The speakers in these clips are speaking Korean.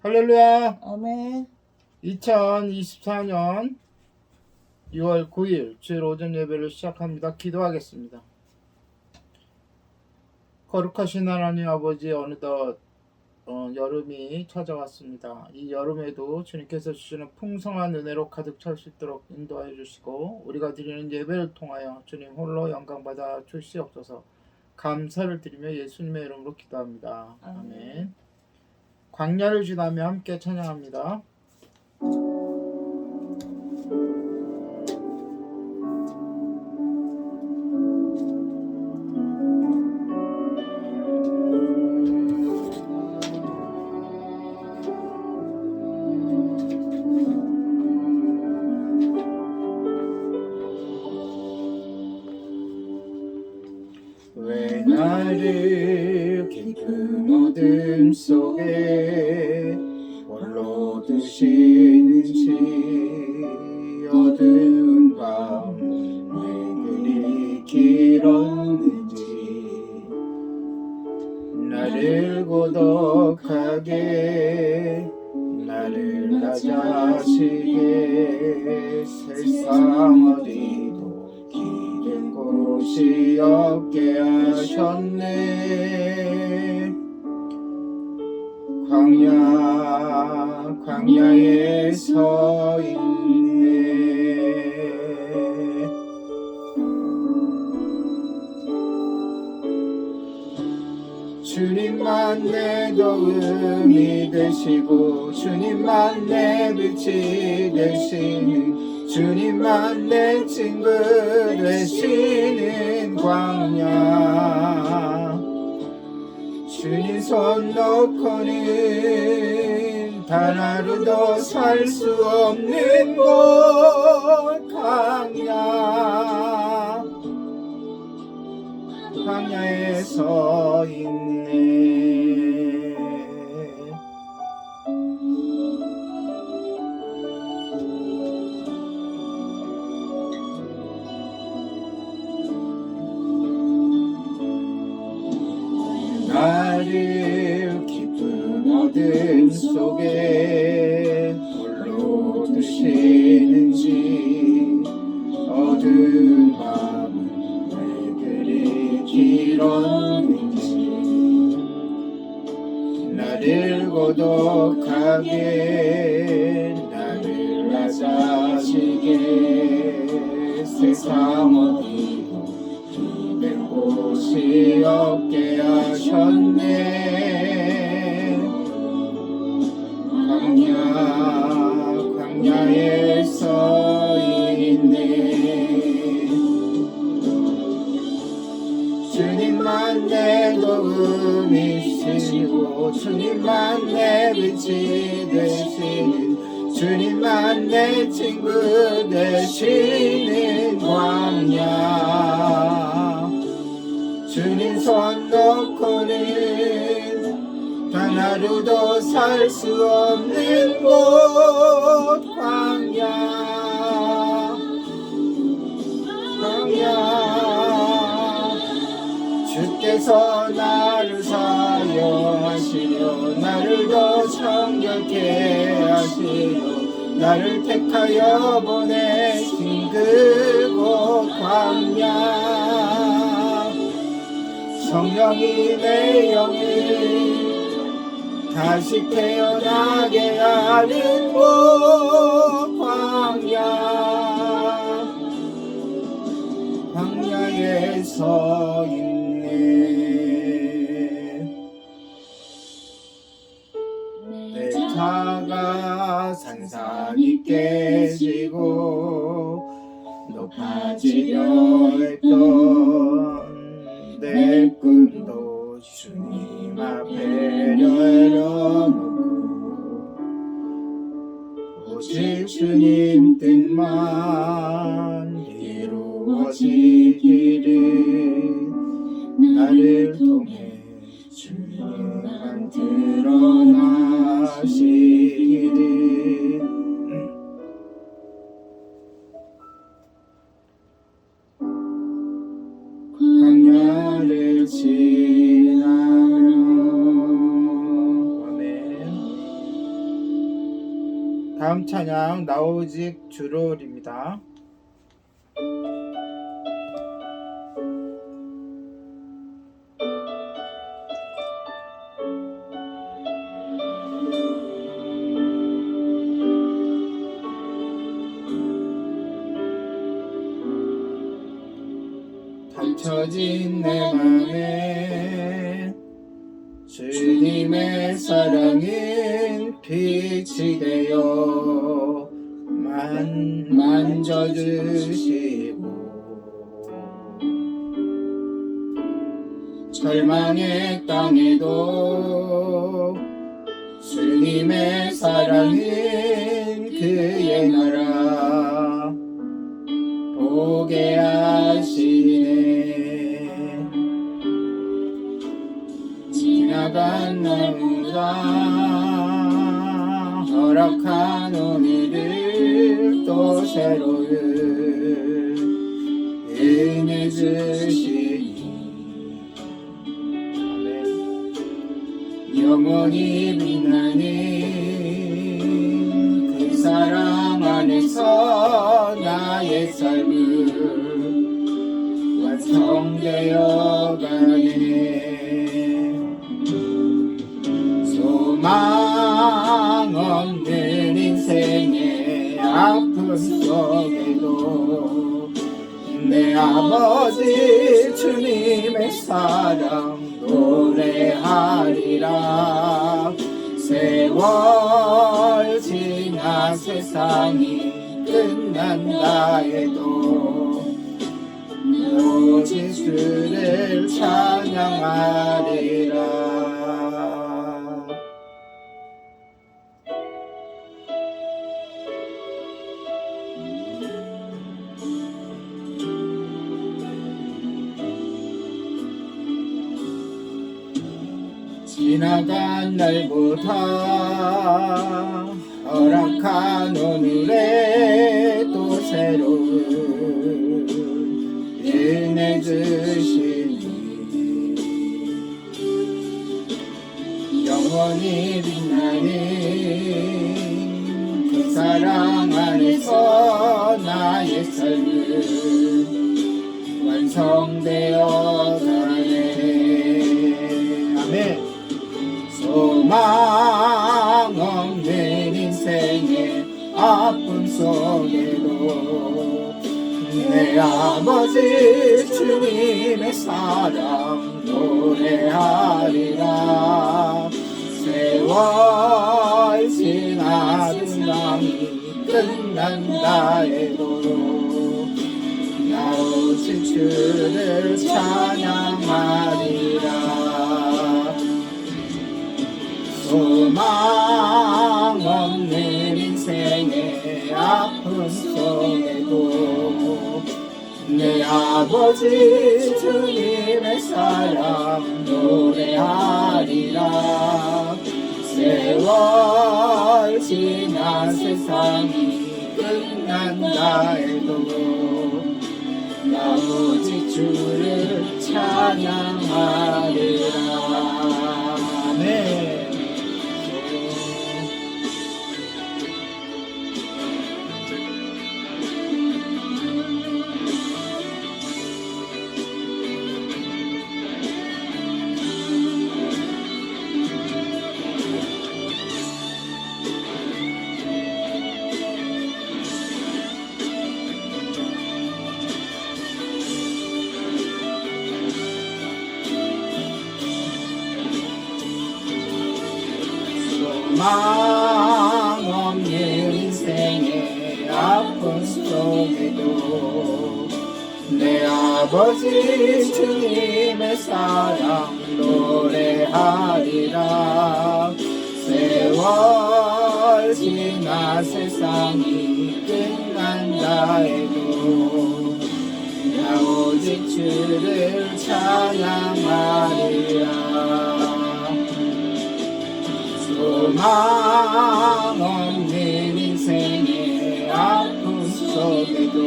할렐루야. 아멘. 2024년 6월 9일 주일 오전 예배를 시작합니다. 기도하겠습니다. 거룩하신 하나님 아버지, 어느덧 여름이 찾아왔습니다. 이 여름에도 주님께서 주시는 풍성한 은혜로 가득 찰 수 있도록 인도하여 주시고, 우리가 드리는 예배를 통하여 주님 홀로 영광받아 주시옵소서. 감사를 드리며 예수님의 이름으로 기도합니다. 아멘. 광야를 지나며 함께 찬양합니다. 왜 나를 깊은 어둠 속에 홀로 두시는지, 어두운 밤은 왜 그리 길었는지, 나를 고독하게 나를 낮아지게 세상 어디도 기댈 곳이 없게 하셨네. 광야에 서 있네. 주님만 내 도움이 되시고, 주님만 내 빛이 되시는, 주님만 내 친구 되시는 광야. 주님 손 놓고는 단 하루도 살 수 없는 곳 광야. 광야에 서 있네. 나를 깊은 어둠 속에 홀로 두시는지, 어두운 밤은 왜 그리 길었는지, 나를 고독하게 나를 낮아지게 세상 어디도 기댈 곳이 없게 하셨네. 광야에 서 있네. 주님만 내 도움이시고, 주님만 내 빛이 되시는, 주님만 내 친구 되시는 광야. 주님 손 놓고는 단 하루도 살 수 없는 곳 광야. 주께서 나를 사용하시려, 나를 더 정결케 하시려, 나를 택하여 보내신 그곳 광야. 성령이 내 영을 다시 태어나게 하는 곳 광야에 서 있네. 내 차가 산산이 깨지고 높아지려 했던 내 꿈도 주님 앞에 내려놓고, 오직 주님 뜻만 이루어지기를, 나를 통해 주님만 드러나시기를. 광야를 지나며. 아멘. 다음 찬양 나 오직 주를입니다. 감춰진 내 맘에 주님의 사랑은 빛이 되어 만져주시고 절망의 땅에도 주님의 사랑은 그의 나라 보게 하시네. 지나간 날보다 허락한 오늘을 또 새로운 은혜 주시니 영원히 빛나는 그 사랑 안에서 나의 삶은 완성되어 가네. 소망 없는 인생의 아픔 속에도 내 아버지 주님의 사랑 노래하리라. 세월 지나 세상이 끝난다 해도 오직 주를 찬양하리라. 지나간 날보다 허락한 오늘에 또 새로운 은혜 주시니 영원히 빛나는 그 사랑 안에서 나의 삶은 완성되어 가네. 아멘. 소망 없는 인생의 아픔 속에도 내 아버지 주님의 사랑 노래하리라. 세월 지나든 남이 끝난다 해도 나 오직 주를 찬양하리라. 소망 없는 인생의 아픔 속에도 내 아버지 주님의 사랑 노래하리라. 세월 지나 세상이 끝난다 해도 나 오직 주를 찬양하리라. 아멘. 소망 없는 인생의 아픔 속에도 내 아버지 주님의 사랑 노래하리라. 세월 지나 세상이 끝난다 해도 나 오직 주를 찬양하리라. 소망 없는 인생의 아픔 속에도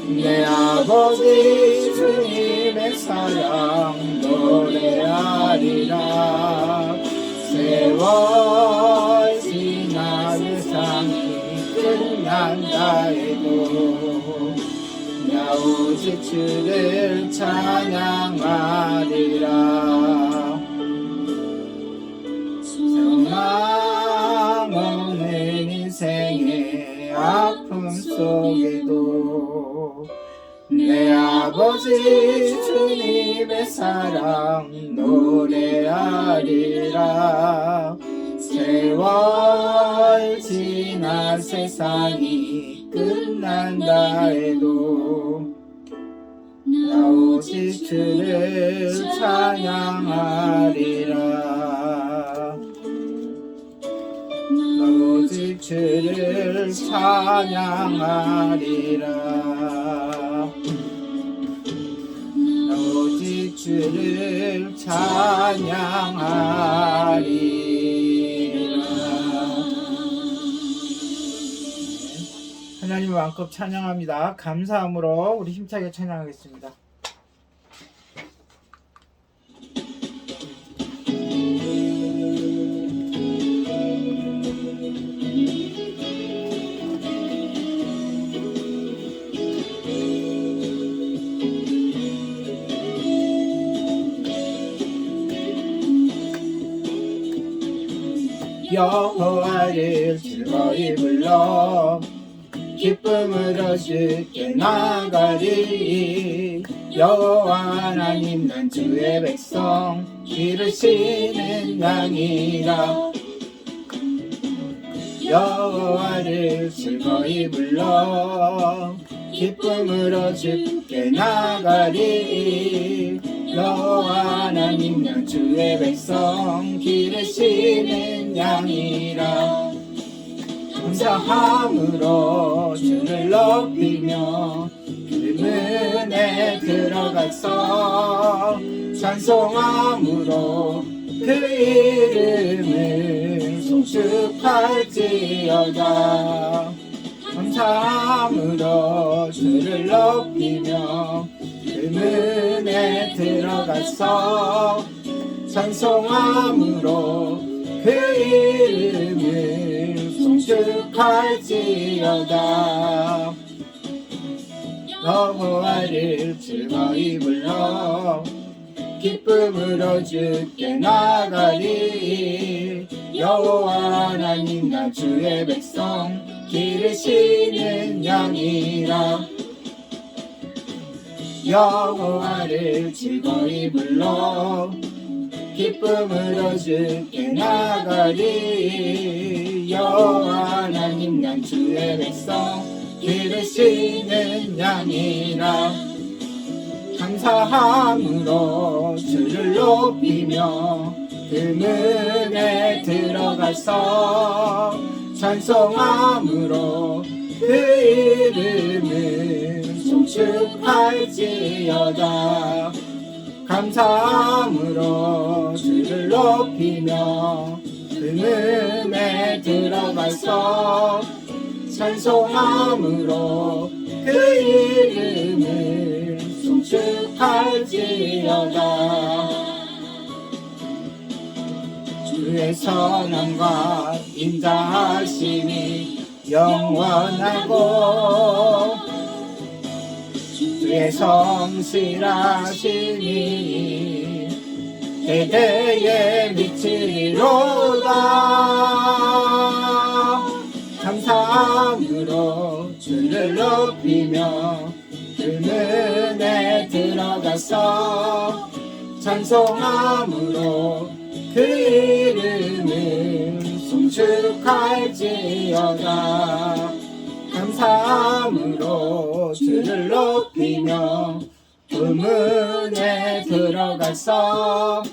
내 아버지 주님의 사랑 노래하리라. 세월 지나는 오직 주를 찬양하리라. 소망 없는 인생의 아픔 속에도 내 아버지 주님의 사랑 노래하리라. 세월 지나 세상이 끝난다 해도 나 오직 주를 찬양하리라. 나 오직 주를 찬양하리라. 나 오직 주를 찬양하리라. 하나님을 마음껏 찬양합니다. 감사함으로 우리 힘차게 찬양하겠습니다. 여호와를 즐거이 불러 기쁨으로 주께 나가리. 여호와 하나님 난 주의 백성 기르시는 양이라. 여호와를 즐거이 불러 기쁨으로 주께 나가리. 여호와 하나님 난 주의 백성 기르시는 양이라. 감사함으로 주를 높이며 그문에 들어가서 찬송함으로 그 이름을 송축할지어다. 감사함으로 주를 높이며 그문에 들어가서 찬송함으로 그 이름을 송축할지어다. 여호와를 즐거이 불러 기쁨으로 주께 나가리. 여호와 하나님 나 주의 백성 기르시는 양이라. 여호와를 즐거이 불러 기쁨으로 주께 나가리. 여호와 하나님 난 주의 백성 기르시는 양이라. 감사함으로 주를 높이며 그문에 들어가서 찬송함으로 그 이름을 송축할지어다. 감사함으로 주를 높이며 그문에 들어가서 찬송함으로 그 이름을 송축할지어다. 주의 선함과 인자하심이 영원하고 주의 성실하심이 대대에 미치리로다. 감사함으로 주를 높이며 그문에 들어가서 찬송함으로 그 이름을 송축할지어다. 감사함으로 주를 높이며 그문에 들어가서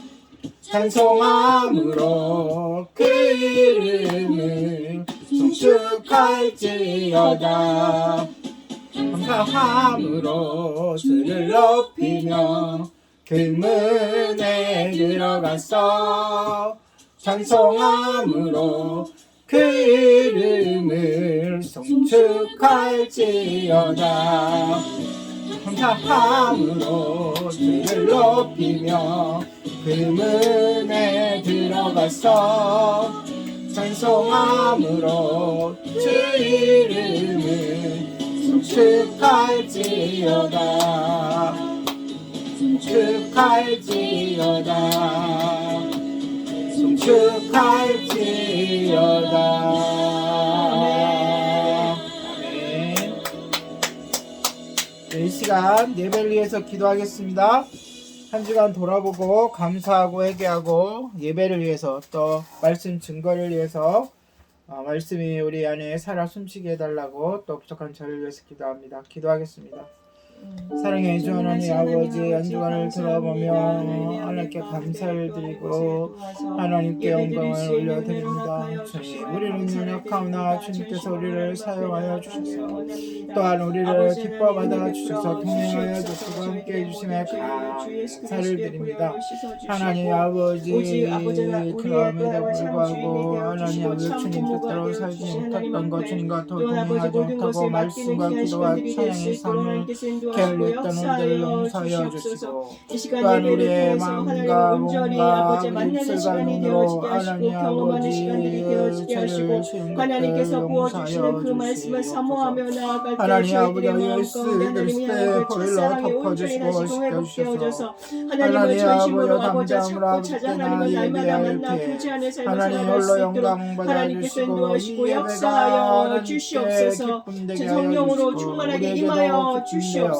찬송함으로 그 이름을 송축할지어다. 감사함으로 주를 높이며 그문에 들어가서 찬송함으로 그 이름을 송축할지어다. 감사함으로 주를 높이며 그문에 들어가서 찬송함으로 주 이름을 축하할지어다 축하할지어다 축하할지어다. 아멘. 이 시간 예배를 위해서 기도하겠습니다. 한 주간 돌아보고 감사하고 회개하고 예배를 위해서 또 말씀 증거를 위해서 말씀이 우리 안에 살아 숨쉬게 해달라고 또 부족한 저를 위해서 기도합니다. 기도하겠습니다. 사랑해 주 하나님 아버지, 한 주간을 돌아보며 하나님께 감사를 드리고 하나님께 영광을 올려드립니다. 주님, 우리는 연약하오나 주님께서 우리를 사용하여 주셔서 또한 우리를 기뻐받아 주셔서 동행하여 주시고 함께 해주심에 감사를 드립니다. 하나님 아버지, 그럼에도 불구하고 하나님 아버지 주님 뜻대로 살지 못했던 것, 주님과 더 동행하지 못하고 말씀과 기도와 찬양의 삶을 게을리했던 우리들을 용서하여 주시고 또한 우리의 마음과 몸과 입술과 눈으로 하나님 아버지 죄를 지은 것들을 용서하여 주시고 하나님 아버지 예수 그리스도의 보혈로 덮어주시고 씻겨주셔서 하나님 아버지 담대함으로 아버지께나 예배할 때 하나님 홀로 영광 받아주시고 이 예배가 하나님께 기쁨 되게 하여 주시고 우리에게도 기쁨 되어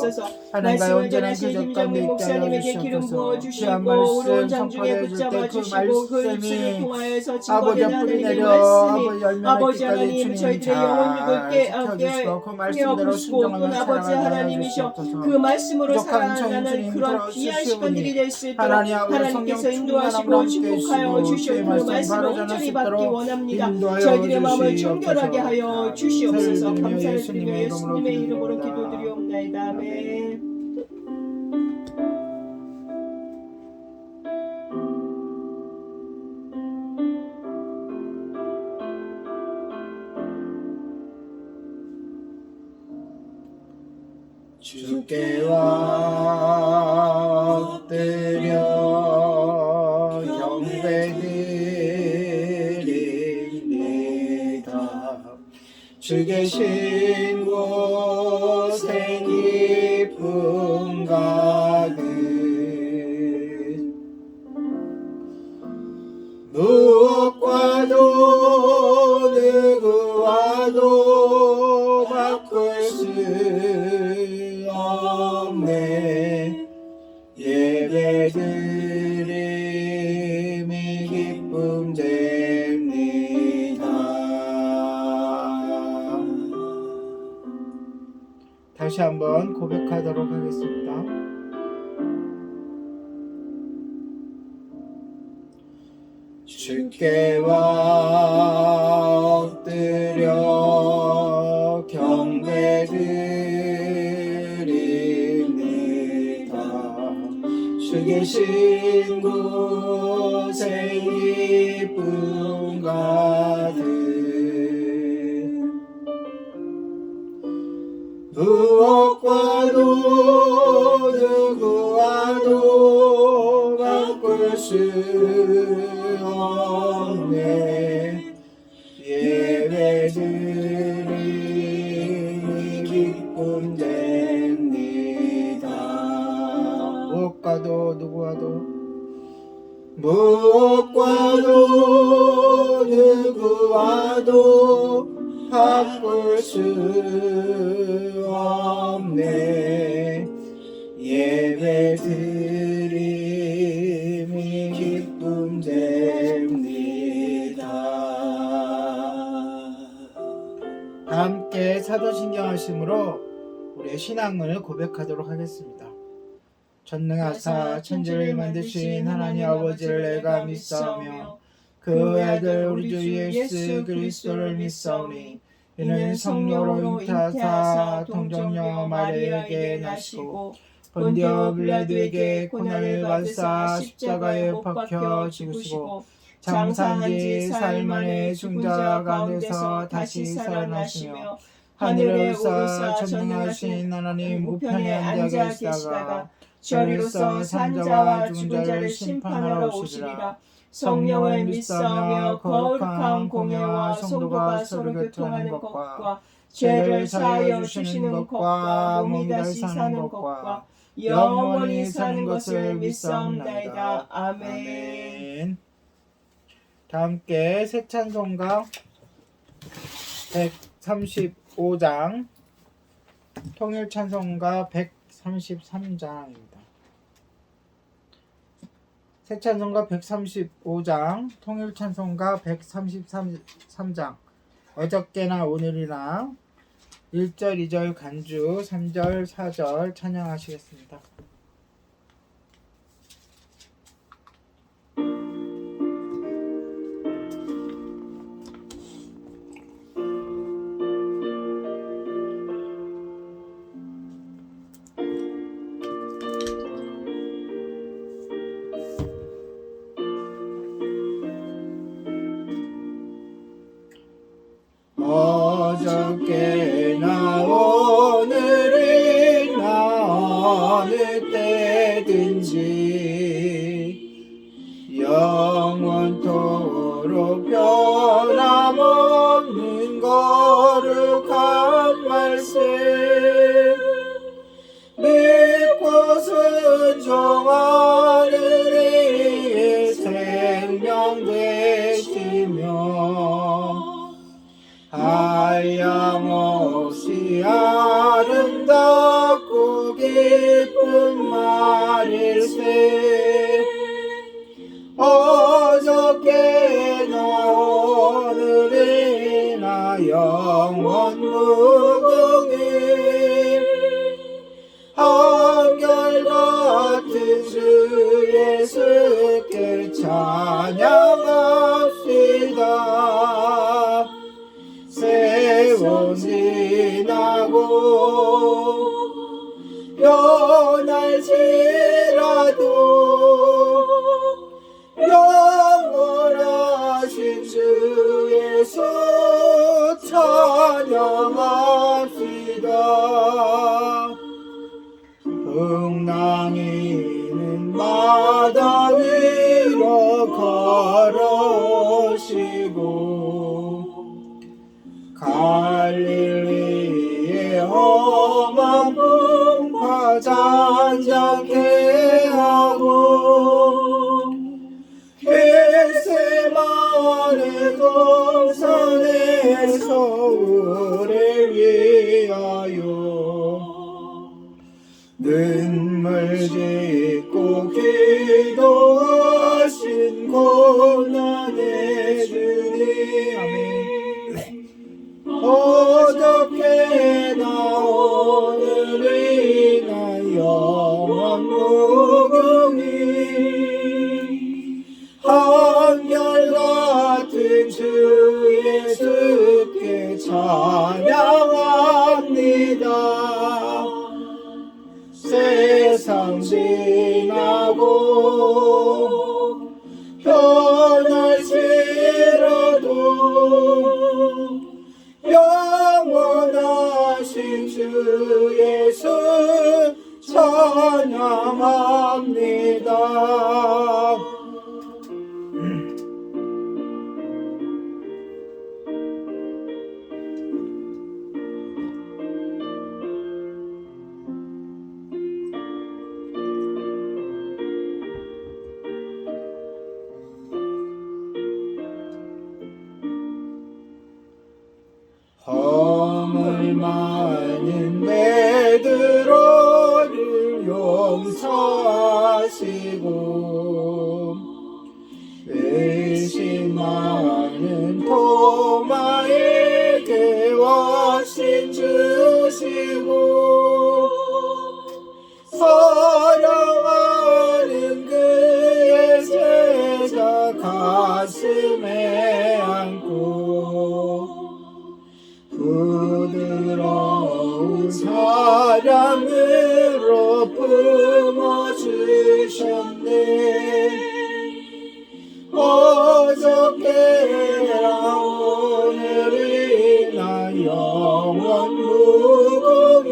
하나님과 온전한 교적 가운데 있게 하여 주시옵소서. 귀한 말씀 선포되어 줄 때 그 말씀이 아버지 뿌리 내려 아버지 열매 맺기까지 주님 잘 지켜주시고 그 말씀대로 순종하며 살아가게 주시옵소서. 그 말씀으로 살아가는 그런 귀한 시간들이 될 수 있도록 하나님께서 인도하시고 축복하여 주시고 그 말씀을 온전히 받기 원합니다. 저희들의 마음을 정결하게 하여 주시옵소서. 감사를 드리며 예수님의 이름으로 기도드리옵나이다. 아멘. 주께 엎드려 경배드립니다. 주 계신 곳에 기쁨 가득 무엇과도 누구와도 바꿀 수 없네. 예배드림이 기쁨 됩니다. 다시 한번 고백하도록 하겠습니다. 주께 엎드려 경배드립니다. 주 계신 곳에 기쁨 가득 무엇과도 누구와도 바꿀 수 없네. 예배드림이 기쁨 됩니다. 무엇과도 누구와도 바꿀 수 없네. 예배드림이 기쁨 됩니다. 함께 사도신경 하심으로 우리의 신앙을 고백하도록 하겠습니다. 전능하사 천지를 만드신 하나님 아버지를 내가 믿사오며 그 아들 우리 주 예수 그리스도를 믿사오니 이는 성령으로 잉태하사 동정녀 마리아에게 나시고 본디오 빌라도에게 고난을 받으사 십자가에 못 박혀 죽으시고 장사한 지 사흘 만에 중자 가운데서 다시 살아나시며 하늘에 오르사 전능하신 하나님 우편에 앉아 계시다가 저리로서 산자와 죽은 자를 심판하러 오시리라. 성령을 믿사오며 거룩한 공예와 성도가 서로 교통하는 것과 죄를 사하여 주시는 것과 몸이 다시 사는 것과 영원히 사는 것을 믿사옵나이다. 아멘. 다 함께 새 찬송가 135장, 통일 찬송가 133장입니다. 새 찬송가 135장, 통일 찬송가 133장, 어저께나 오늘이나 1절, 2절 간주, 3절, 4절 찬양하시겠습니다. 어저께나 오늘이나 어느 때든지 영원토록 변함없는 거룩한 말씀 믿고 순종하는 이의 생명 되시며 한량없이 아름답고 기쁜 말일세 어저께나 오늘이나 영원 무궁히 한결같은 주 예수께 찬양합시다. 세월 지나고 변할지라도 영원하신 주 예수 찬양합시다. 풍랑이는 바다 위로 걸어오시고 갈릴리의 험한 풍파 잔잔케 하고 겟세마네 동산에서 우리를 위하여 눈물 짓고 기도하신 고난의 주님. 아멘. 어저께나 오늘이나 영원 무궁히 한결같은 주 예수께 찬양합니다. 세상 지나고 변할지라도 영원하신 주 예수 찬양합니다. 허물 많은 베드로를 용서하시고 의심 많은 토마에게 와신 주시고 사랑하는 그의 제자 가슴에 안고 부드러운 사랑으로 품어주셨네. 어저께나 오늘이나 영원 무궁히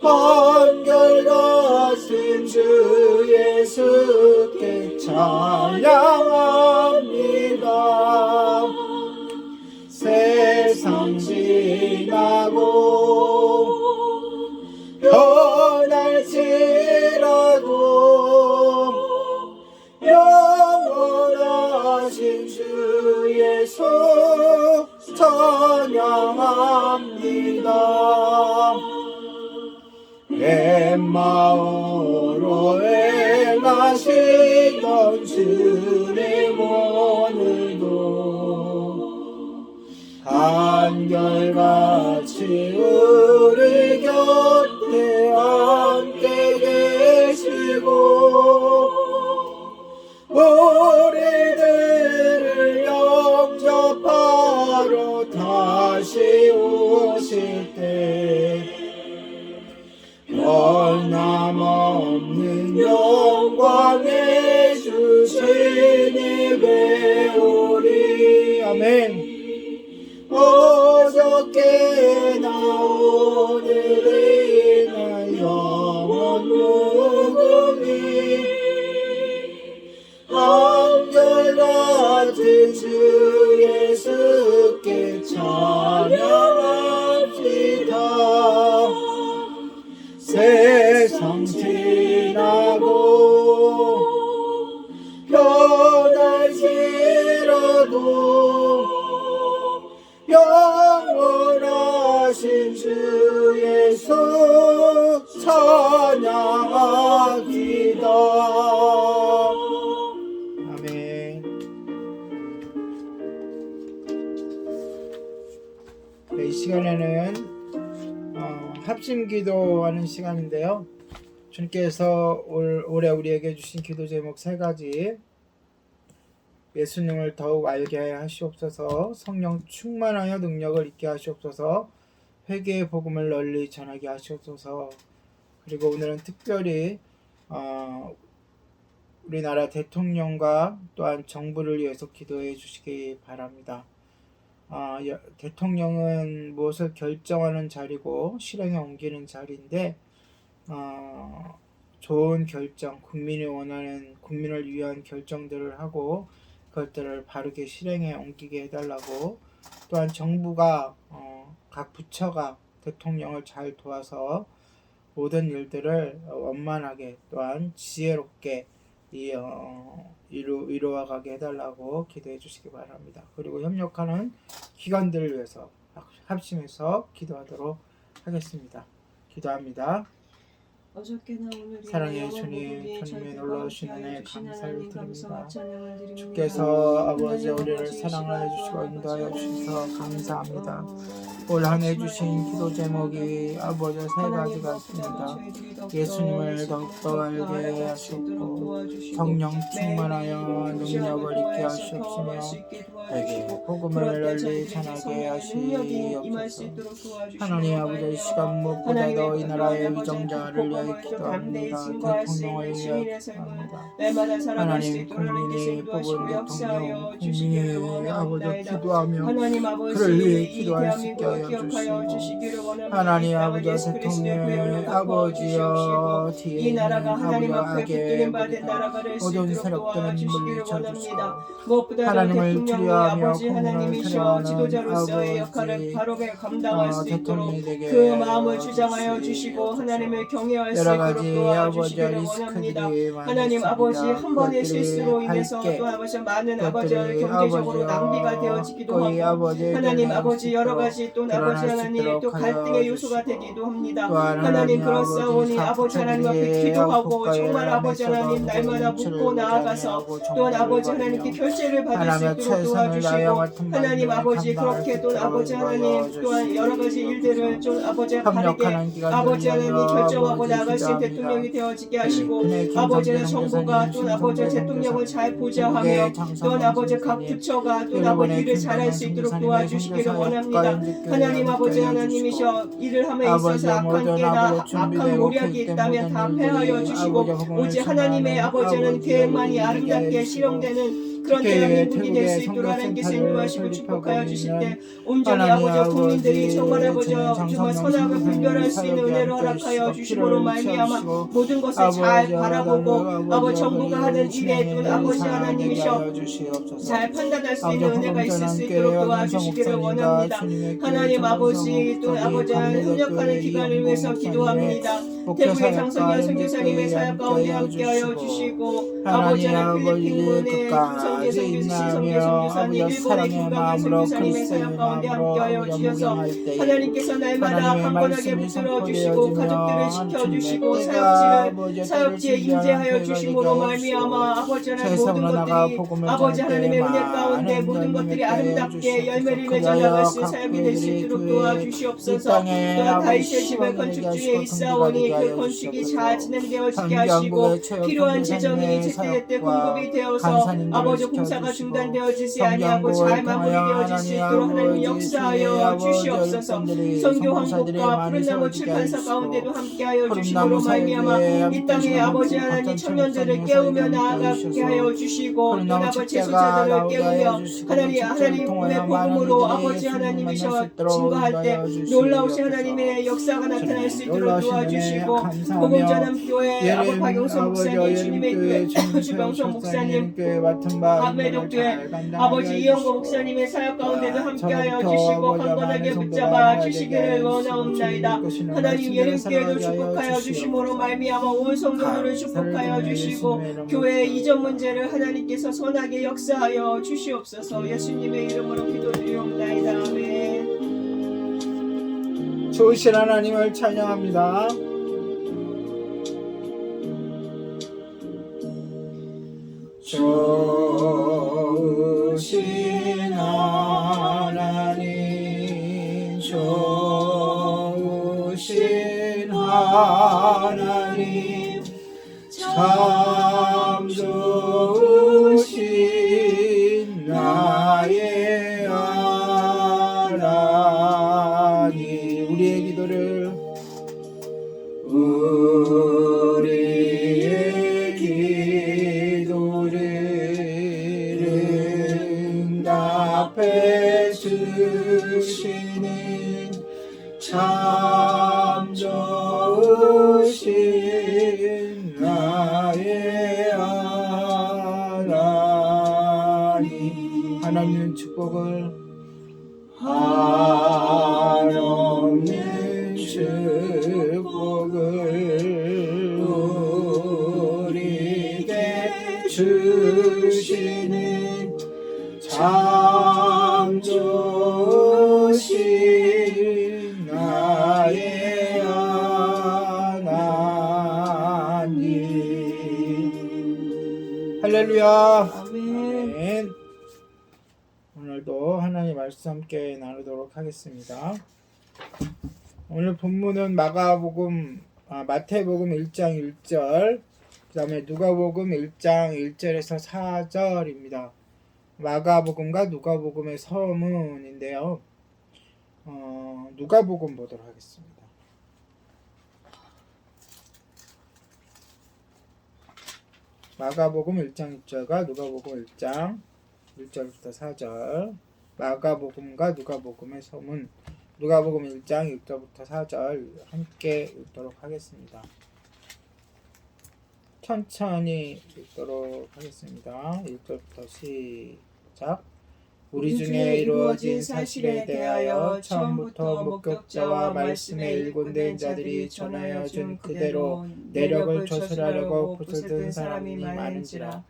한결같은 주 예수께 찬양합니다. 주 예수 찬양합니다. 엠마오로 행하시던 주님 오늘도 한결같이 우리 곁에 함께 계시고 우리들을 영접하러 다시 오실 때 변함없는 영광의 주신이 배우리. 아멘. 어저께나 오늘이나 영원 무궁히 한결같은 주 예수께 찬양합시다. 세상 지나고 변할지라도 영원하신 주 예수 찬양합니다. 아멘. 이 시간에는 합심 기도하는 시간인데요. 주님께서 올해 우리에게 주신 기도 제목 3가지. 예수님을 더욱 알게 하시옵소서. 성령 충만하여 능력을 있게 하시옵소서. 회개의 복음을 널리 전하게 하시옵소서. 그리고 오늘은 특별히 우리나라 대통령과 또한 정부를 위해서 기도해 주시기 바랍니다. 대통령은 무엇을 결정하는 자리고 실행에 옮기는 자리인데 좋은 결정, 국민이 원하는, 국민을 위한 결정들을 하고 그것들을 바르게 실행에 옮기게 해달라고, 또한 정부가 각 부처가 대통령을 잘 도와서 모든 일들을 원만하게 또한 지혜롭게 이루어가게 해달라고 기도해 주시기 바랍니다. 그리고 협력하는 기관들을 위해서 합심해서 기도하도록 하겠습니다. 기도합니다. 어저께나 오늘이나 사랑의 주님, 주님의 놀라우신 은혜에 감사를 드립니다. 주께서 주께서 아버지 우리를 사랑하여 주시고 인도하여 주셔서 감사합니다. 올 한 해 주신 기도 제목이 아버지 3가지가 있습니다. 예수님을 더욱더 알게 하시옵고 성령 충만하여 능력을 있게 하시옵시며 회개의 복음을 널리 전하게 하시옵소서. 하나님 아버지, 이 시간 무엇보다도 이 나라의 위정자를 위하여 기도합니다. 대통령을 위하여 기도합니다. 하나님, 국민이 뽑은 대통령, 국민의 아버지 기도하며 그를 위해 기도할 수 있게 하여 주시고, 하나님 아버지 대통령의 아버지여 뒤에 이 나라가 하나님 앞에 악의 붙들림 받은 나라가 될 수 모든 있도록 세력들은 도와주시기를 물리쳐주시고 원합니다. 무엇보다도 하나님을 대통령이 두려워하며 아버지 하나님이시여 국민을 지도자로서의 사랑하는 역할을 아버지, 바르게 감당할 수 있도록 대통령이 되게 그 마음을 주장하여 주시고 하나님을 경외할 수 여러 있도록 가지 도와주시기를 아버지 원합니다. 리스크들이 하나님 아버지 한 번의 그것들이 실수로 인해서 밝게, 또 아버지 많은 그것들이 아버지 경제적으로 아버지여 낭비가 되어지기도 거의 하고 아버지의 하나님 은혜를 아버지 여러 가지 또 드러날 아버지 수 하나님 있도록 또 갈등의 하여 요소가 주시고, 되기도 합니다. 또한 하나님 하나님 그렇사오니 아버지 하나님 앞에 부처님의 기도하고 국가의 정말 아버지 하나님 날마다 묻고 나아가서 또한 아버지 하나님께 결제를 받을 수 있도록 도와주시고 하나님 아버지 그렇게 또 아버지 하나님 또한 여러 가지 일들을 좀 아버지 바르게 아버지 하나님 결정하고 나아갈 수 있는 대통령이 되어지게 하시고 아버지는 정부가 또 아버지 대통령을 잘 보좌하며 또한 아버지 각 부처가 또 아버지 일을 잘할 수 있도록 도와주시기를 원합니다. 하나님 아버지 하나님이셔 일을 함에 있어서 악한 깨나 악한 모략이 있다면 다 폐하여 주시고 오직 하나님의 아버지는 계획만이 아름답게 실현되는 그런 대한민국이 될 수 있도록 하나님께서 인도하시고 축복하여 주실 때 온전히 아버지 국민들이 정말 아버지 정말 선악을 분별할 수 있는 은혜를 허락하여 주심으로 말미암아 모든 것을 잘 바라보고 아버지 정부가 하는 일에 또 아버지 하나님이셔 잘 판단할 수 있는 은혜가 있을 수 있도록 도와주시기를 원합니다. 하나님 아버지 또 아버지 협력하는 기관을 위해서 기도합니다. 대구의 장성기와 선교사님의 사역 가운데 함께하여 주시고 아버지 하나님 필리핀군의 김성계 선교사님 선교사님 일본의 김광현 선교사님의 사역 가운데 함께하여 주셔서 하나님께서 날마다 강건하게 붙들어 주시고 가족들을 지켜주시고 사역지에 임재하여 주심으로 말미암아 아버지 하나님 모든 것들이 아버지 하나님의 은혜 가운데 모든 것들이 아름답게 열매를 맺어나갈 수 사역이 될 수 있도록 도와주시옵소서. 또한 다윗의 집을 건축주에 있사오니 그 건축이 잘 진행되어지게 하시고 필요한 재정이 제때제때 공급이 되어서 아버지 공사가 중단되어지지 아니하고 잘 마무리되어질 수 있도록 하나님 역사하여 주시옵소서. 선교 황복과 푸른나무 출판사 가운데도 함께하여 주시므로 말미암아 이 땅에 아버지 하나님 청년들을 깨우며 나아가게 하여 주시고 또 아버지 제소자들을 깨우며 하나님의 복음으로 아버지 하나님이셔 증거할 때 놀라우신 하나님의 역사가 나타날 수 있도록 도와주시고 복음전함교회 아버지 박용선 목사님 주님의 교회 주병성 목사님 감매독교회 아버지 이영고 목사님의 사역 가운데도 함께하여 주시고 강건하게 붙잡아 주시기를 원하옵나이다. 하나님 예림교회도 축복하여 주심으로 말미암아 온 성도들을 축복하여 주시고 교회의 이전 문제를 하나님께서 선하게 역사하여 주시옵소서. 예수님의 이름으로 기도드리옵나이다. 아멘. 좋으신 하나님을 찬양합니다. 좋으신 하나님, 좋으신 하나님, 참 좋으신 나의 하나님. 우리의 기도를 응답해 주시는 참 좋으신 나의 하나님. 하나님의 축복을 한없는 축복을 우리에게 주시는 참 좋으신 나의 하나님. 할렐루야. 아멘. 오늘도 하나님 말씀 함께 나누도록 하겠습니다. 오늘 본문은 마태복음 1장 1절, 그 다음에 누가복음 1장 1절에서 4절입니다. 마가복음과 누가복음의 서문인데요. 누가복음 보도록 하겠습니다. 마가복음 1장 1절과 누가복음 1장 1절부터 4절, 마가복음과 누가복음의 서문, 누가복음 1장 1절부터 4절 함께 읽도록 하겠습니다. 천천히 읽도록 하겠습니다. 1절부터 시작. 우리 중에 이루어진 사실에 대하여 처음부터 목격자와 말씀에 일관된 자들이 전하여 준 그대로 내력을 조술하려고 붙들든 사람이 많은지라.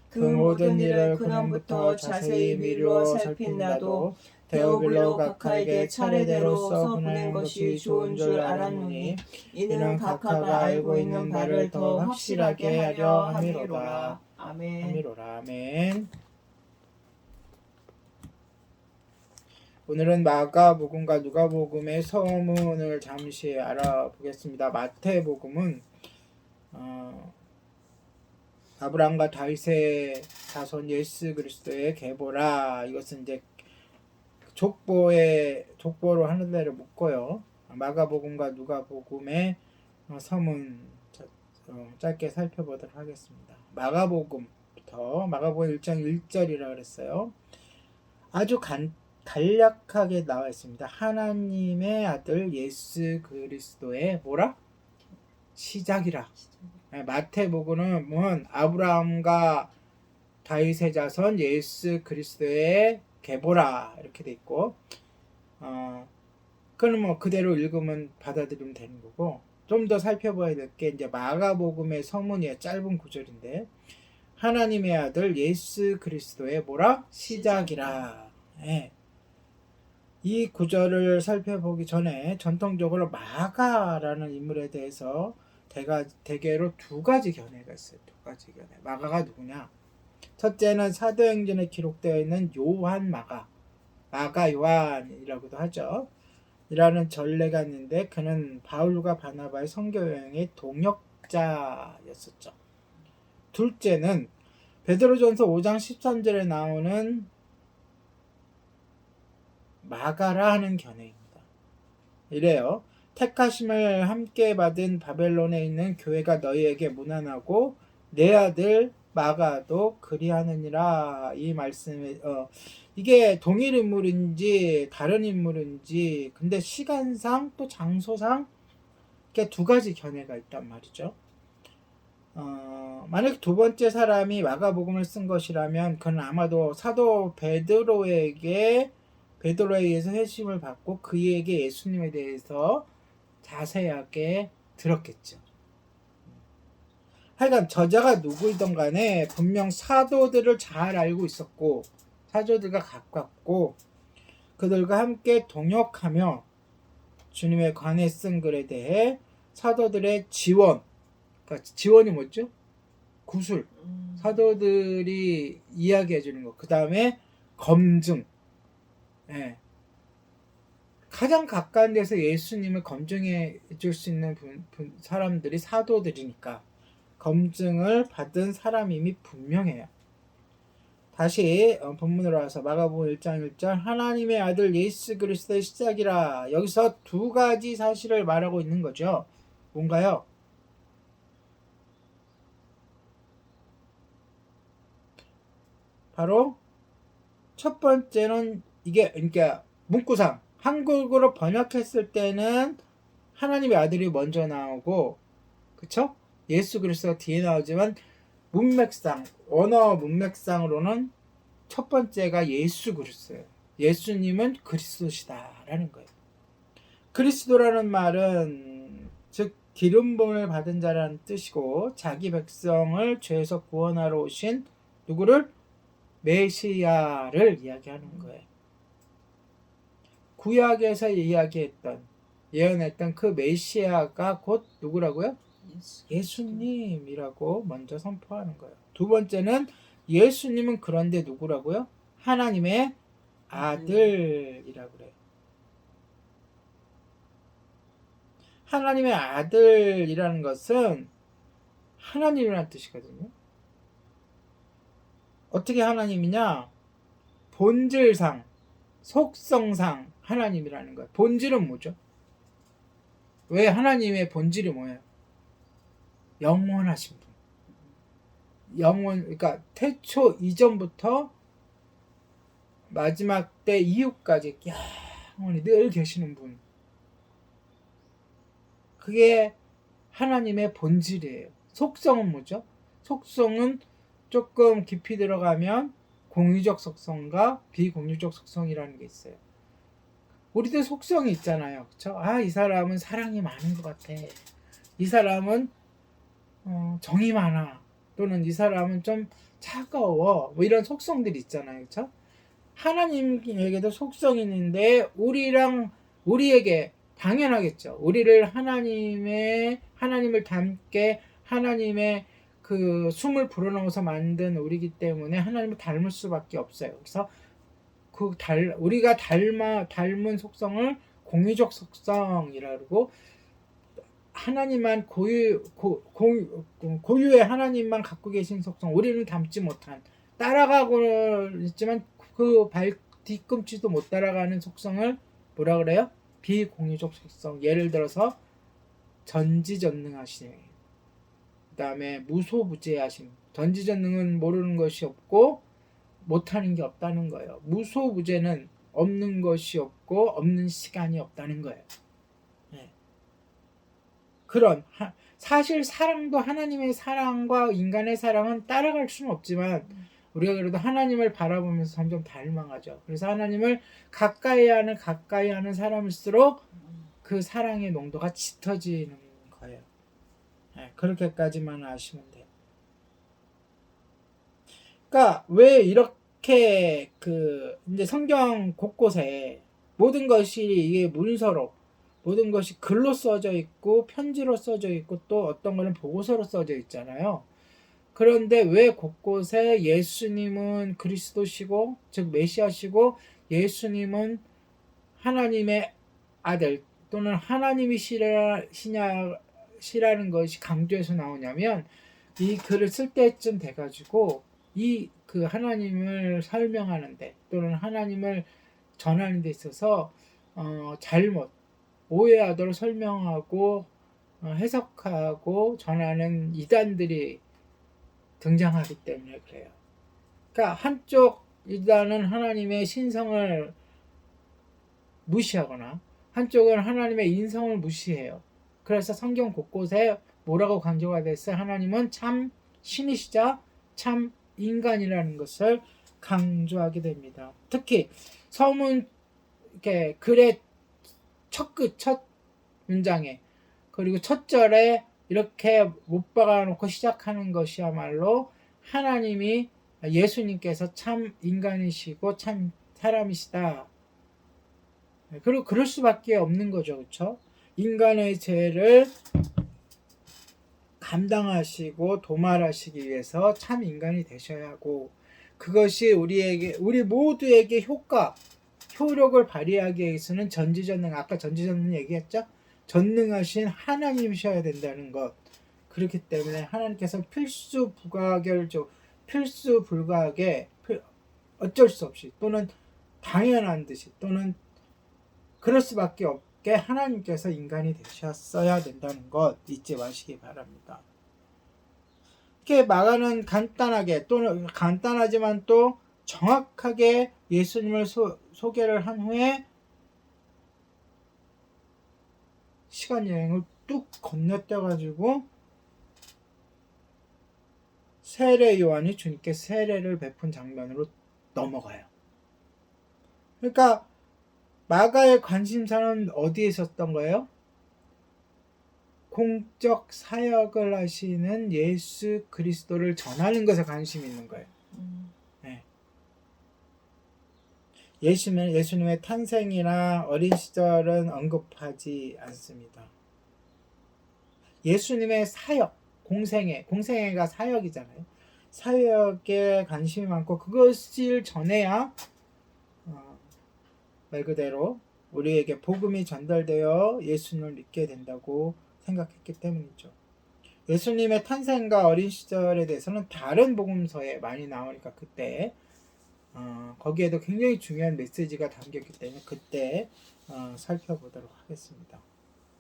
그 모든 일을 근원부터 자세히 미루어 살핀 나도 데오빌로 각하에게 차례대로 써보낸 것이 좋은 줄 알았노니 이는 각하가 알고 있는 바를 더 확실하게 하려 함이로라. 아멘. 아멘. 오늘은 마가복음과 누가복음의 서문을 잠시 알아보겠습니다. 마태복음은 아브라함과 다윗의 자손 예수 그리스도의 계보라. 이것은 이제 족보로 하는 데를 묶고요. 마가복음과 누가복음의 서문 짧게 살펴보도록 하겠습니다. 마가복음부터 마가복음 1장 1절이라고 그랬어요. 아주 간략하게 나와 있습니다. 하나님의 아들 예수 그리스도의 뭐라? 시작이라. 마태복음은 아브라함과 다윗의 자손 예수 그리스도의 계보라 이렇게 돼 있고, 그건 뭐 그대로 읽으면 받아들이면 되는 거고, 좀 더 살펴봐야 될 게 이제 마가복음의 서문이에요. 짧은 구절인데 하나님의 아들 예수 그리스도의 뭐라? 시작이라. 예. 이 구절을 살펴보기 전에 전통적으로 마가라는 인물에 대해서 대개로 두 가지 견해가 있어요. 두 가지 견해. 마가가 누구냐? 첫째는 사도행전에 기록되어 있는 요한 마가 요한이라고도 하죠. 이라는 전례가 있는데 그는 바울과 바나바의 선교 여행의 동역자였었죠. 둘째는 베드로전서 5장 13절에 나오는 마가라 하는 견해입니다. 이래요. 택하심을 함께 받은 바벨론에 있는 교회가 너희에게 문안하고 내 아들 마가도 그리하느니라. 이 말씀에 이게 동일 인물인지 다른 인물인지 근데 시간상 또 장소상 이렇게 두 가지 견해가 있단 말이죠. 만약 두 번째 사람이 마가복음을 쓴 것이라면 그는 아마도 사도 베드로에 의해서 회심을 받고 그에게 예수님에 대해서 자세하게 들었겠죠. 하여간 저자가 누구이든 간에 분명 사도들을 잘 알고 있었고 사도들과 가깝고 그들과 함께 동역하며 주님에 관해 쓴 글에 대해 사도들의 지원, 그러니까 지원이 뭐죠? 구술, 사도들이 이야기해 주는 것, 그 다음에 검증, 예. 가장 가까운 데서 예수님을 검증해 줄 수 있는 사람들이 사도들이니까 검증을 받은 사람임이 분명해요. 다시 본문으로 와서 마가복음 1장 1절 하나님의 아들 예수 그리스도의 시작이라. 여기서 두 가지 사실을 말하고 있는 거죠. 뭔가요? 바로 첫 번째는 이게 그러니까 문구상 한국어로 번역했을 때는 하나님의 아들이 먼저 나오고 그쵸? 예수 그리스도가 뒤에 나오지만 문맥상 언어 문맥상으로는 첫 번째가 예수 그리스도예요. 예수님은 그리스도시다라는 거예요. 그리스도라는 말은 즉 기름 부음을 받은 자라는 뜻이고 자기 백성을 죄에서 구원하러 오신 누구를? 메시아를 이야기하는 거예요. 구약에서 예언했던 그 메시아가 곧 누구라고요? 예수님이라고 먼저 선포하는 거예요. 두 번째는 예수님은 그런데 누구라고요? 하나님의 아들이라고 그래요. 하나님의 아들이라는 것은 하나님이라는 뜻이거든요. 어떻게 하나님이냐? 본질상, 속성상 하나님이라는 거예요. 본질은 뭐죠? 왜 하나님의 본질이 뭐예요? 영원하신 분. 그러니까 태초 이전부터 마지막 때 이후까지 영원히 늘 계시는 분. 그게 하나님의 본질이에요. 속성은 뭐죠? 속성은 조금 깊이 들어가면 공유적 속성과 비공유적 속성이라는 게 있어요. 우리도 속성이 있잖아요. 그쵸? 이 사람은 사랑이 많은 것 같아. 이 사람은 정이 많아. 또는 이 사람은 좀 차가워. 뭐 이런 속성들이 있잖아요. 그쵸? 하나님에게도 속성이 있는데 우리에게 당연하겠죠. 우리를 하나님을 닮게 하나님의 그 숨을 불어넣어서 만든 우리이기 때문에 하나님을 닮을 수밖에 없어요. 그래서 우리가 닮은 속성을 공유적 속성이라고 하나님만 고유의 하나님만 갖고 계신 속성, 우리는 닮지 못한 따라가고는 있지만 그 뒤꿈치도 못 따라가는 속성을 뭐라 그래요? 비공유적 속성. 예를 들어서 전지전능하심, 그 다음에 무소부재하심. 전지전능은 모르는 것이 없고 못하는 게 없다는 거예요. 무소부재는 없는 것이 없고 없는 시간이 없다는 거예요. 네. 그런 사실 사랑도 하나님의 사랑과 인간의 사랑은 따라갈 수는 없지만 우리가 그래도 하나님을 바라보면서 점점 닮아가죠. 그래서 하나님을 가까이 하는 사람일수록 그 사랑의 농도가 짙어지는 거예요. 그렇게까지만 아시면 돼요. 그러니까 왜 이렇게 이제 성경 곳곳에 모든 것이 이게 문서로, 모든 것이 글로 써져 있고 편지로 써져 있고 또 어떤 거는 보고서로 써져 있잖아요. 그런데 왜 곳곳에 예수님은 그리스도시고 즉 메시아시고 예수님은 하나님의 아들 또는 하나님이시라는 것이 강조해서 나오냐면, 이 글을 쓸 때쯤 돼가지고 이 하나님을 설명하는데 또는 하나님을 전하는 데 있어서 잘못 오해하도록 설명하고 해석하고 전하는 이단들이 등장하기 때문에 그래요. 그러니까 한쪽 이단은 하나님의 신성을 무시하거나 한쪽은 하나님의 인성을 무시해요. 그래서 성경 곳곳에 뭐라고 강조가 됐어요? 하나님은 참 신이시자 참 인간이라는 것을 강조하게 됩니다. 특히 서문 이렇게 글의 첫 문장에 그리고 첫 절에 이렇게 못 박아놓고 시작하는 것이야말로 하나님이 예수님께서 참 인간이시고 참 사람이시다. 그리고 그럴 수밖에 없는 거죠, 그렇죠? 인간의 죄를 감당하시고 도말하시기 위해서 참 인간이 되셔야 하고, 그것이 우리 모두에게 효력을 발휘하기 위해서는 전지전능, 아까 전지전능 얘기했죠? 전능하신 하나님이셔야 된다는 것. 그렇기 때문에 하나님께서 필수 불가하게 어쩔 수 없이 또는 당연한 듯이 또는 그럴 수밖에 없게 하나님께서 인간이 되셨어야 된다는 것 잊지 마시기 바랍니다. 이렇게 마가는 간단하게 또는 간단하지만 또 정확하게 예수님을 소개를 한 후에 시간 여행을 뚝 건너뛰어가지고 세례 요한이 주님께 세례를 베푼 장면으로 넘어가요. 그러니까 마가의 관심사는 어디에 있었던 거예요? 공적 사역을 하시는 예수 그리스도를 전하는 것에 관심이 있는 거예요. 네. 예수님의 탄생이나 어린 시절은 언급하지 않습니다. 예수님의 사역, 공생애가 사역이잖아요. 사역에 관심이 많고 그것을 전해야 말 그대로 우리에게 복음이 전달되어 예수님을 믿게 된다고 생각했기 때문이죠. 예수님의 탄생과 어린 시절에 대해서는 다른 복음서에 많이 나오니까 그때 거기에도 굉장히 중요한 메시지가 담겼기 때문에 그때 살펴보도록 하겠습니다.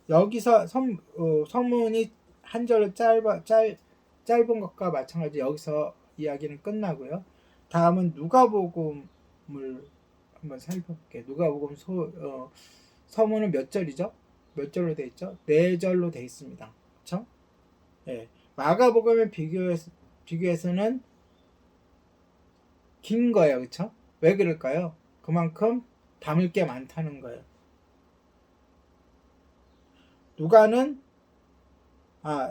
여기서 서문이 한 절로 짧은 것과 마찬가지 여기서 이야기는 끝나고요. 다음은 누가복음을 한번 살펴볼게요. 누가복음 서문은 몇 절이죠? 몇 절로 돼 있죠? 4절로 돼 있습니다. 그렇죠? 네. 마가복음에 비교해서는 긴 거예요. 그렇죠? 왜 그럴까요? 그만큼 담을 게 많다는 거예요.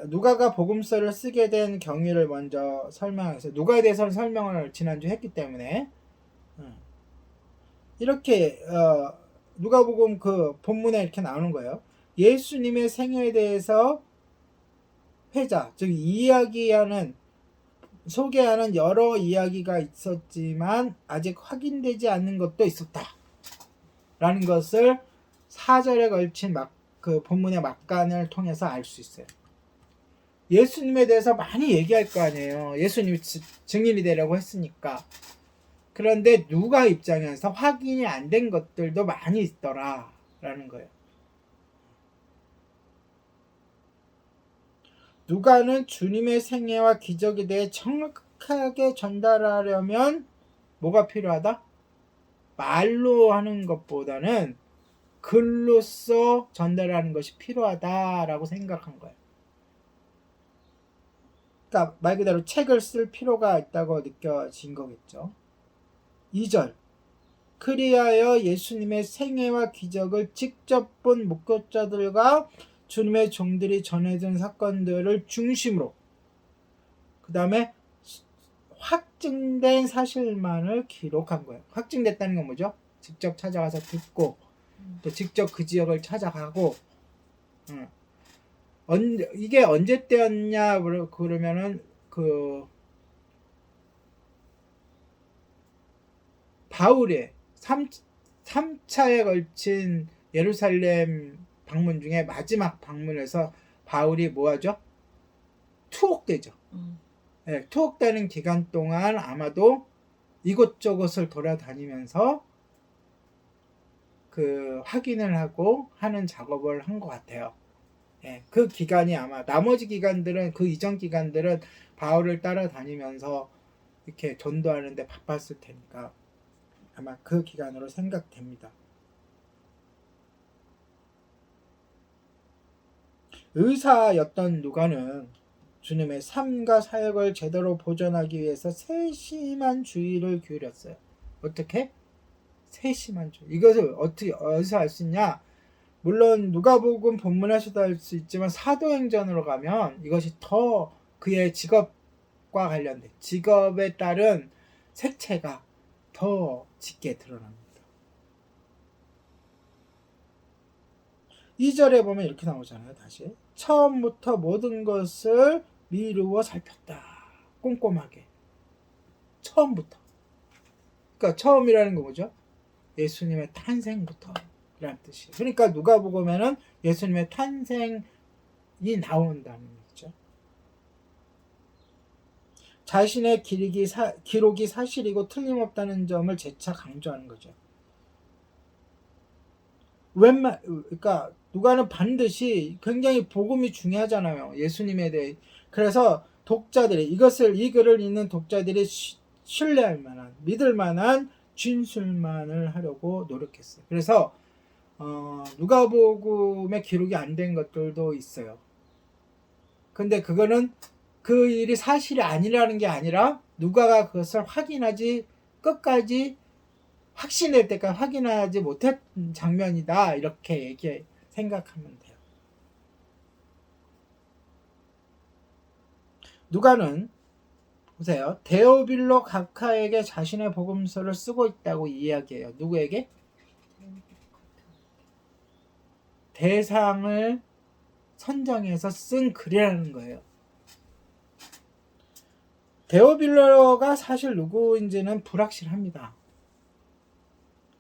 누가가 복음서를 쓰게 된 경위를 먼저 설명해서 누가에 대해서는 설명을 지난주 했기 때문에 이렇게 누가복음 본문에 이렇게 나오는 거예요. 예수님의 생애에 대해서 회자, 즉 소개하는 여러 이야기가 있었지만 아직 확인되지 않는 것도 있었다 라는 것을 4절에 걸친 본문의 막간을 통해서 알 수 있어요. 예수님에 대해서 많이 얘기할 거 아니에요. 예수님이 증인이 되려고 했으니까. 그런데 누가 입장에서 확인이 안 된 것들도 많이 있더라 라는 거예요. 누가는 주님의 생애와 기적에 대해 정확하게 전달하려면 뭐가 필요하다? 말로 하는 것보다는 글로써 전달하는 것이 필요하다라고 생각한 거예요. 그러니까 말 그대로 책을 쓸 필요가 있다고 느껴진 거겠죠. 2절, 그리하여 예수님의 생애와 기적을 직접 본 목격자들과 주님의 종들이 전해진 사건들을 중심으로 그 다음에 확증된 사실만을 기록한 거예요. 확증됐다는 건 뭐죠? 직접 찾아가서 듣고 또 직접 그 지역을 찾아가고 이게 언제 때였냐 그러면은 그 바울의 3차에 걸친 예루살렘 방문 중에 마지막 방문에서 바울이 뭐하죠? 투옥되죠. 네, 투옥되는 기간 동안 아마도 이곳저곳을 돌아다니면서 그 확인을 하고 하는 작업을 한 것 같아요. 네, 그 기간이 아마 나머지 기간들은 그 이전 기간들은 바울을 따라다니면서 이렇게 전도하는데 바빴을 테니까 아마 그 기간으로 생각됩니다. 의사였던 누가는 주님의 삶과 사역을 제대로 보존하기 위해서 세심한 주의를 기울였어요. 어떻게? 세심한 주의. 이것을 어떻게 어디서 알 수 있냐? 물론 누가복음 본문에서도 알 수 있지만 사도행전으로 가면 이것이 더 그의 직업과 관련된 직업에 따른 색채가 더 짙게 드러납니다. 2절에 보면 이렇게 나오잖아요. 다시 처음부터 모든 것을 미루어 살폈다. 꼼꼼하게. 처음부터. 그러니까 처음이라는 거 뭐죠? 예수님의 탄생부터 라는 뜻이에요. 그러니까 누가복음에는 예수님의 탄생이 나온다는 얘기죠. 자신의 기록이 사실이고 틀림없다는 점을 재차 강조하는 거죠. 그러니까 누가는 반드시 굉장히 복음이 중요하잖아요. 예수님에 대해. 그래서 독자들이 이 글을 읽는 독자들이 신뢰할 만한 믿을 만한 진술만을 하려고 노력했어요. 그래서 누가복음의 기록이 안 된 것들도 있어요. 근데 그거는 그 일이 사실이 아니라는 게 아니라 누가가 그것을 끝까지 확신될 때까지 확인하지 못한 장면이다. 이렇게 생각하면 돼요. 누가는 보세요. 데오빌로 각하에게 자신의 복음서를 쓰고 있다고 이야기해요. 누구에게? 대상을 선정해서 쓴 글이라는 거예요. 데오빌로가 사실 누구인지는 불확실합니다.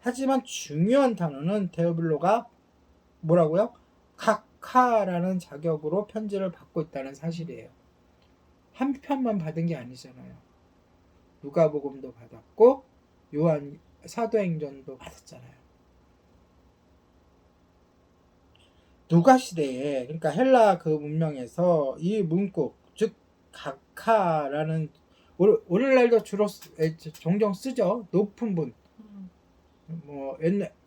하지만 중요한 단어는 데오빌로가 뭐라고요? 각하라는 자격으로 편지를 받고 있다는 사실이에요. 한 편만 받은 게 아니잖아요. 누가복음도 받았고 요한 사도행전도 받았잖아요. 누가 시대에 그러니까 헬라 그 문명에서 이 문구 즉 각하라는 오늘날도 주로 종종 쓰죠. 높은 분. 뭐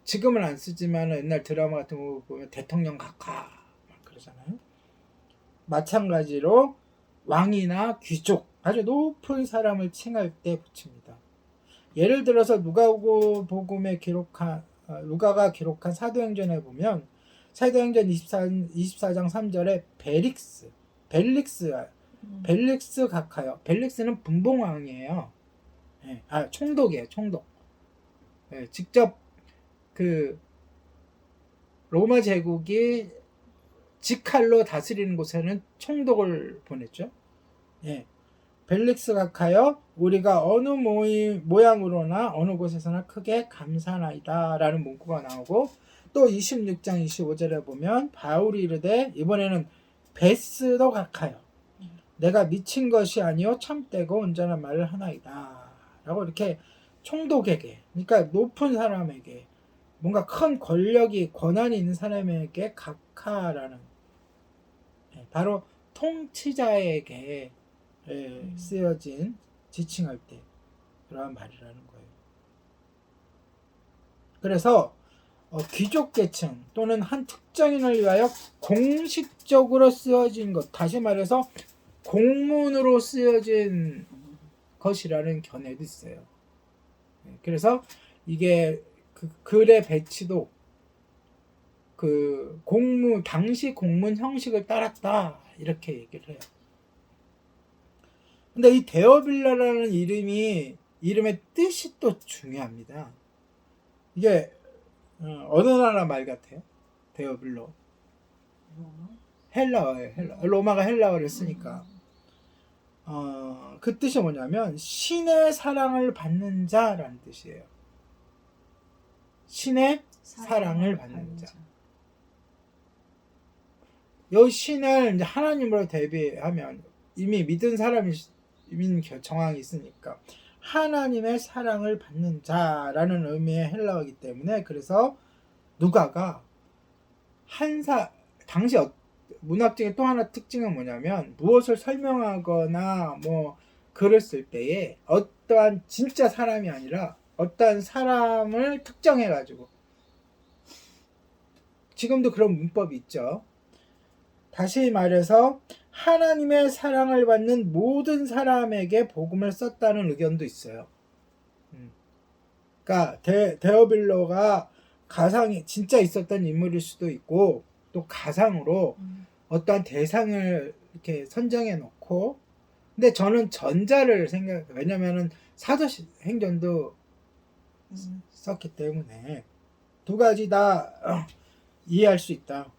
지금은 안 쓰지만 옛날 드라마 같은 거 보면 대통령 각하 그러잖아요. 마찬가지로 왕이나 귀족 아주 높은 사람을 칭할 때 붙입니다. 예를 들어서 누가가 기록한 사도행전에 보면 사도행전 24장 3절에 벨릭스 각하요. 벨릭스는 분봉왕이에요. 총독이에요. 총독. 직접 그 로마 제국이 직할로 다스리는 곳에는 총독을 보냈죠. 벨릭스 각하여 우리가 어느 모양으로나 어느 곳에서나 크게 감사하나이다 라는 문구가 나오고 또 26장 25절에 보면 바울이 이르되 이번에는 베스도 각하여 내가 미친 것이 아니요 참되고 온전한 말을 하나이다 라고 이렇게 총독에게 그러니까 높은 사람에게 뭔가 큰 권한이 있는 사람에게 각하라는 바로 통치자에게 쓰여진 지칭할 때 그러한 말이라는 거예요. 그래서 귀족 계층 또는 한 특정인을 위하여 공식적으로 쓰여진 것 다시 말해서 공문으로 쓰여진 것이라는 견해도 있어요. 그래서 이게 그 글의 배치도 그 당시 공문 형식을 따랐다 이렇게 얘기를 해요. 근데 이 데어빌라라는 이름의 뜻이 또 중요합니다. 이게 어느 나라 말 같아요? 데어빌로. 헬라어예요. 로마가 헬라어를 쓰니까. 그 뜻이 뭐냐면 신의 사랑을 받는 자라는 뜻이에요. 신의 사랑을 받는 자. 이 신을 이제 하나님으로 대비하면 이미 믿은 사람인 정황이 있으니까 하나님의 사랑을 받는 자라는 의미의 헬라어이기 때문에 그래서 누가가 당시 문학적인 또 하나 특징은 뭐냐면 무엇을 설명하거나 뭐 글을 쓸 때에 어떠한 진짜 사람이 아니라 어떠한 사람을 특정해 가지고 지금도 그런 문법이 있죠. 다시 말해서 하나님의 사랑을 받는 모든 사람에게 복음을 썼다는 의견도 있어요. 그러니까 데어빌로가 가상이 진짜 있었던 인물일 수도 있고 또 가상으로 어떠한 대상을 이렇게 선정해 놓고 근데 저는 전자를 왜냐면은 사도행전도 썼기 때문에 두 가지 다 이해할 수 있다.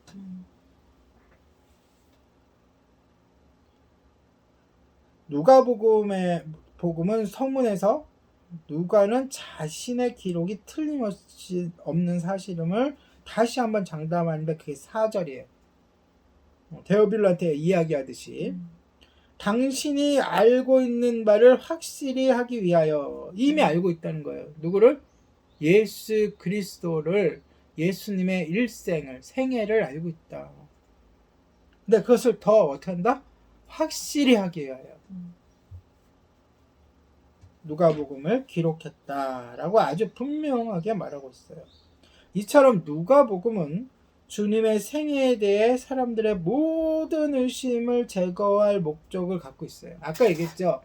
복음은 서문에서 누가는 자신의 기록이 틀림없이 없는 사실임을 다시 한번 장담하는데 그게 4절이에요. 데오빌로한테 이야기하듯이 당신이 알고 있는 바를 확실히 하기 위하여 이미 알고 있다는 거예요. 누구를? 예수 그리스도를 예수님의 생애를 알고 있다. 근데 그것을 더 어떻게 한다? 확실히 하기 위하여 누가복음을 기록했다라고 아주 분명하게 말하고 있어요. 이처럼 누가복음은 주님의 생애에 대해 사람들의 모든 의심을 제거할 목적을 갖고 있어요. 아까 얘기했죠.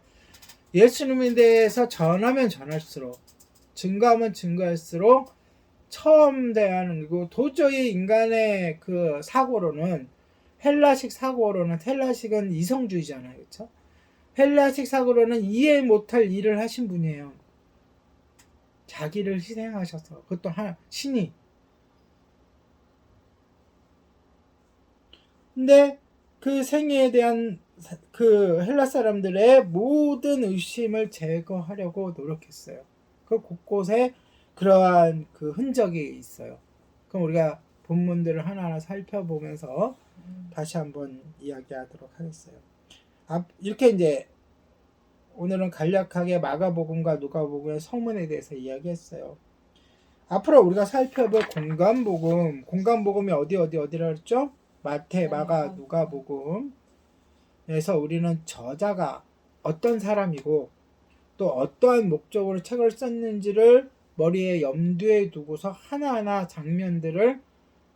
예수님에 대해서 전하면 전할수록 증거하면 증거할수록 처음 대하는 거 도저히 인간의 그 사고로는 헬라식은 이성주의잖아요. 그렇죠? 헬라식 사고로는 이해 못할 일을 하신 분이에요. 자기를 희생하셔서 그것도 신이. 근데 그 생애에 대한 그 헬라 사람들의 모든 의심을 제거하려고 노력했어요. 그 곳곳에 그러한 그 흔적이 있어요. 그럼 우리가 본문들을 하나하나 살펴보면서 다시 한번 이야기하도록 하겠어요. 이렇게 이제 오늘은 간략하게 마가복음과 누가복음의 서문에 대해서 이야기했어요. 앞으로 우리가 살펴볼 공간복음이 어디라 그랬죠? 마태, 마가, 누가복음에서 우리는 저자가 어떤 사람이고 또 어떠한 목적으로 책을 썼는지를 머리에 염두에 두고서 하나하나 장면들을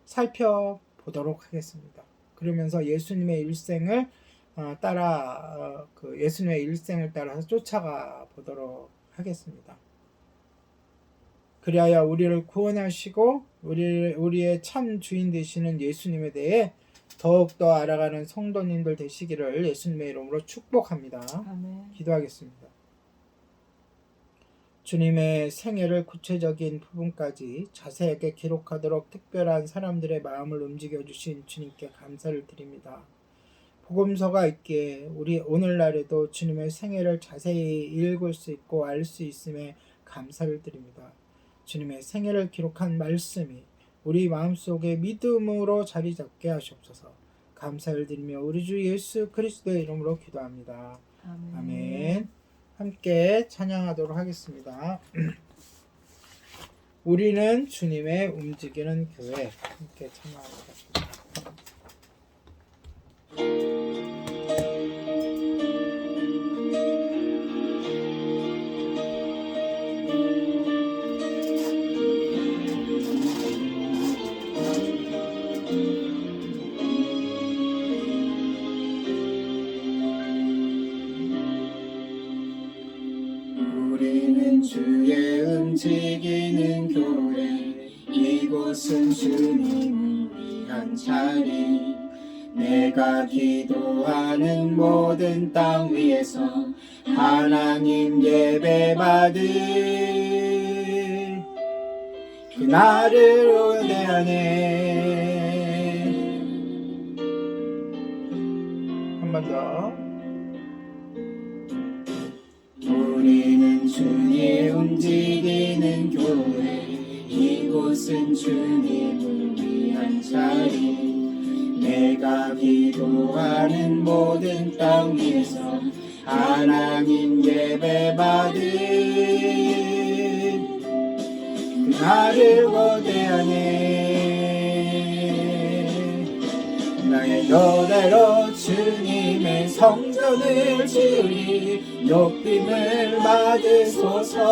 살펴보도록 하겠습니다. 그러면서 예수님의 일생을 따라서 쫓아가 보도록 하겠습니다. 그리하여 우리를 구원하시고 우리의 참 주인 되시는 예수님에 대해 더욱더 알아가는 성도님들 되시기를 예수님의 이름으로 축복합니다. 아멘. 기도하겠습니다. 주님의 생애를 구체적인 부분까지 자세하게 기록하도록 특별한 사람들의 마음을 움직여 주신 주님께 감사를 드립니다. 복음서가 있기에 우리 오늘날에도 주님의 생애를 자세히 읽을 수 있고 알 수 있음에 감사를 드립니다. 주님의 생애를 기록한 말씀이 우리 마음속에 믿음으로 자리 잡게 하시옵소서. 감사를 드리며 우리 주 예수 그리스도의 이름으로 기도합니다. 아멘. 함께 찬양하도록 하겠습니다. 우리는 주님의 움직이는 교회. 함께 찬양하겠습니다. 주의 움직이는 교회 이곳은 주님이 위한 자리 내가 기도하는 모든 땅 위에서 하나님 예배 받을 그날을 우대하네. 한 번 더. 우리는 주의 움직이는 교회 이곳은 주님을 위한 자리 내가 기도하는 모든 땅 위에서 하나님 예배 받을 그날을 고대하네. 나의 노래로 주님의 성전을 지으리 높임을 받으소서.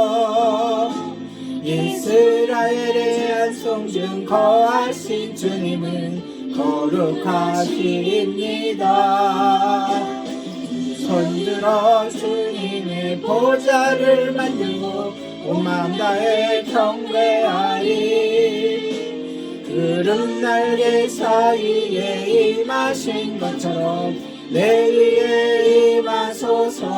이스라엘의 안성중 거하신 주님은 거룩하십니다. 손들어 주님의 보좌를 만들고 온 마음 다해 경배하리. 구름 날개 사이에 임하신 것처럼 내 위에 임하소서.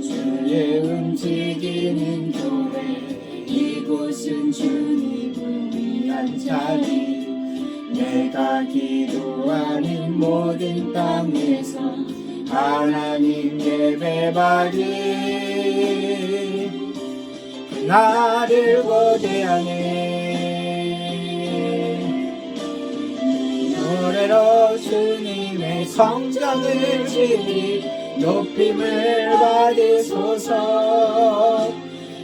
주의 움직이는 교회 이곳은 주님을 위한 자리 내가 기도하는 모든 땅 위에서 하나님 예배 받을 그날을 고대하네. 노래로 주님의 성전을 지으리 높임을 받으소서.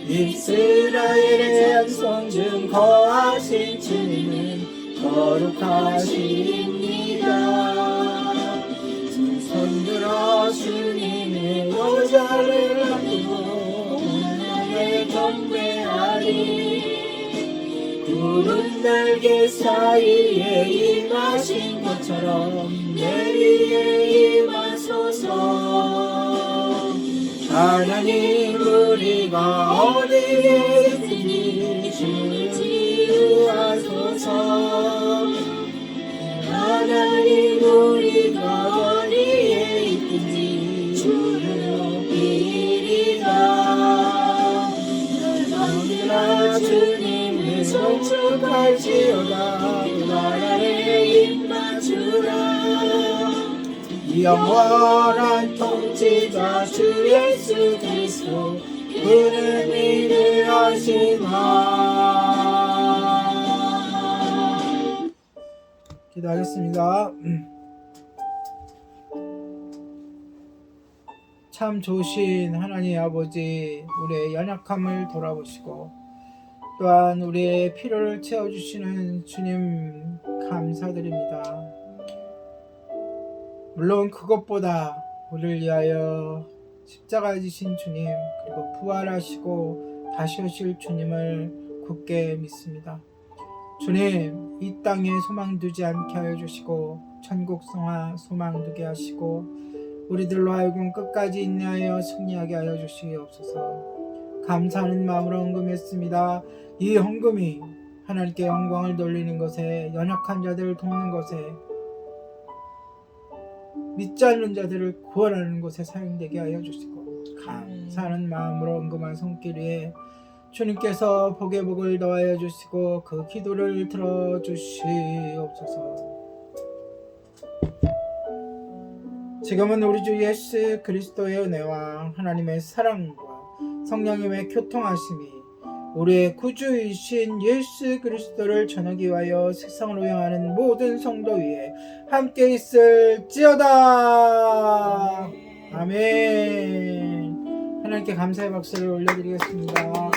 이스라엘의 안성중 거하신 주님은 거룩하십니다. 두 손들어 주님의 보좌를 만들고 오늘의 경배하리. 구름 날개 사이에 임하신 것처럼 내 위에 임하소서. 하나님 우리가 어디에 있든지 주를 지휘하소서. 하나님 우리가 어디에 있든지 주를 높이리라. 너희가 주님을 송축할지어다. 그 나라에 임하주라. 영원한 통치자 주 예수 그리스도 그는 위대하시나. 기도하겠습니다. 참 좋으신 하나님 아버지, 우리의 연약함을 돌아보시고 또한 우리의 필요를 채워주시는 주님 감사드립니다. 물론 그것보다 우리를 위하여 십자가 지신 주님, 그리고 부활하시고 다시 오실 주님을 굳게 믿습니다. 주님, 이 땅에 소망 두지 않게 하여 주시고 천국 성화 소망 두게 하시고 우리들로 하여금 끝까지 인내하여 승리하게 하여 주시옵소서. 감사하는 마음으로 헌금했습니다. 이 헌금이 하나님께 영광을 돌리는 것에, 연약한 자들을 돕는 것에, 믿지 않는 자들을 구원하는 곳에 사용되게 하여 주시고 감사하는 마음으로 헌금한 손길 위에 주님께서 복의 복을 더하여 주시고 그 기도를 들어주시옵소서. 지금은 우리 주 예수 그리스도의 은혜와 하나님의 사랑과 성령님의 교통하심이 우리의 구주이신 예수 그리스도를 전하기 위하여 세상으로 향하는 모든 성도 위에 함께 있을지어다. 아멘. 하나님께 감사의 박수를 올려드리겠습니다.